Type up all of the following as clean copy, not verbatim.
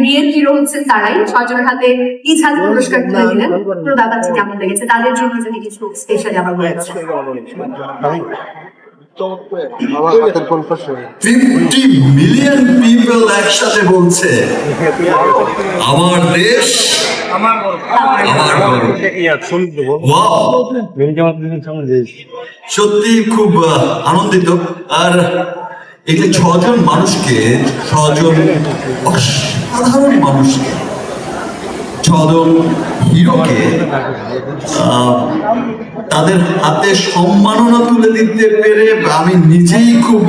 বিয়ের হিরো হচ্ছেন তারাই, 6 জনের হাতে নিজ হাতে পুরস্কার তুলে দিলেন। পুরো ব্যাপারটা কেমন লেগেছে, তাদের জন্য যদি কিছু স্পেশালি আমার বলেছে। 50 মিলিয়ন পিপল একসাথে বলছে আমার দেশ আমার গর্ব। Wow! সত্যি খুব আনন্দিত। আর এই যে 6 জন মানুষকে, 6 জন অসাধারণ মানুষকে, 6 জন হিরোকে তাদের হাতে সম্মাননা তুলে দিতে পেরে আমি নিজেই খুব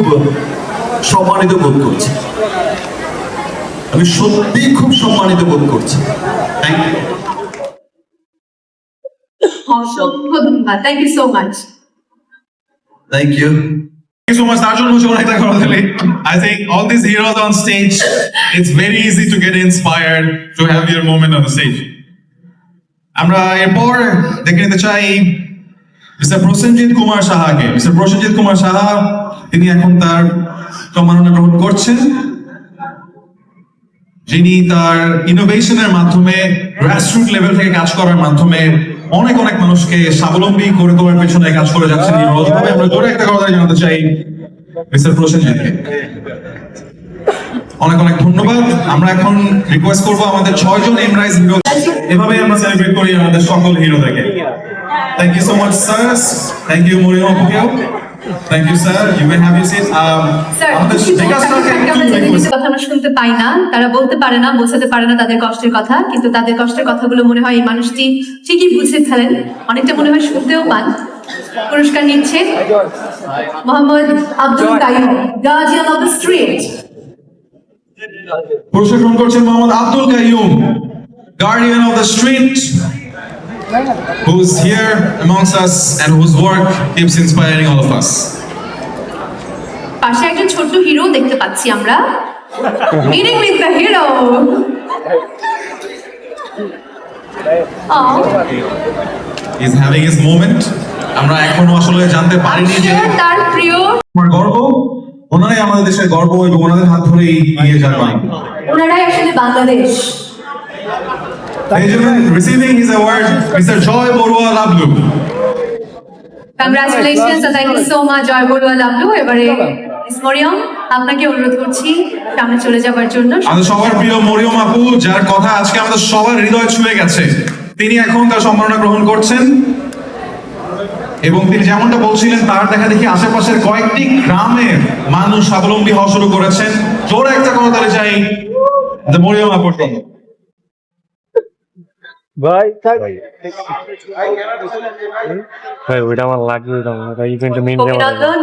সম্মানিত বোধ করছি। আমি সত্যি খুব সম্মানিত বোধ করছি। Thank you. অসংখ্য ধন্যবাদ, thank you so much. Thank you. Thank you so much, Arjun Mushawara. I think all these heroes on stage, it's very easy to get inspired to have your moment on the stage. আমরা এরপর দেখে নিতে চাই mister Prosenjit Kumar সাহাকে। Mister Prosenjit Kumar Saha, তিনি এখন তার সম্মাননা গ্রহণ করছেন, যিনি তার ইনোভেশনের মাধ্যমে গ্রাসরুট লেভেল থেকে কাজ করার মাধ্যমে অনেক অনেক মানুষকে স্বাবলম্বী করে তোলার পেছনে কাজ করে যাচ্ছেন নিরলসভাবে। আমরা জোরে একটা কথা জানাতে চাই মিস্টার প্রসেনজিৎকে। অনেক অনেক ধন্যবাদ। আমরা এখন রিকোয়েস্ট করবো আমাদের 6 জন এমরাইজ হিরো, এভাবে আমরা সেলিব্রেট করি আমাদের সকল হিরোদেরকে। Thank you so much sir. Thank you Mariam আপুকেও। Thank you sir, you may have you seat. আমাদের বিকাশ স্যারকে একটু রিকোয়েস্ট। কথা আমরা শুনতে পাই না, তারা বলতে পারে না, বোঝাতে পারে না তাদের কষ্টের কথা, কিন্তু তাদের কষ্টের কথাগুলো মনে হয় এই মানুষটি ঠিকই বুঝে ফেলেন, অনেকটা মনে হয় শুনতেও পান। পুরস্কার নিচ্ছেন Mohammad Abdul Kaiyum, guardian of the street. পুরস্কার গ্রহণ করছেন Mohammad Abdul Kaiyum, guardian of the street, who's here amongst us and whose work keeps inspiring all of us. পাশে একজন ছোট্ট হিরো দেখতে পাচ্ছি আমরা, meeting with the hero. He's having his moment. আমরা এখনো আসলে জানতে পারিনি যে তার প্রিয়, আমার গর্ব, ওনারাই আমাদের দেশের গর্ব এবং ওনাদের হাত ধরেই এগিয়ে যাবেন। ওনারাই আসলে Bangladesh. Receiving his award, Mr. Joy Borua Lablu. Congratulations, thank you so much Joy Barua লাভলু। এবারে মিস মরিয়ম, আপনাকে অনুরোধ করছি সামনে চলে যাবার জন্য। আমাদের সবার প্রিয় মরিয়ম আপু, যার কথা আজকে আমাদের সবার হৃদয় ছুঁয়ে গেছে, তিনি এখন তার সম্মাননা গ্রহণ করছেন এবং তিনি যেমনটা বলছিলেন তার দেখা দেখি আশেপাশের কয়েকটি গ্রামের মানুষ স্বাবলম্বী হওয়া শুরু করেছেন। জোরে একটা কথা তাহলে চাই মরিয়ম আপুর। ভাই ওইটা আমার লাগবে, ওইটা ইভেন্টে মেইন অভিনন্দন।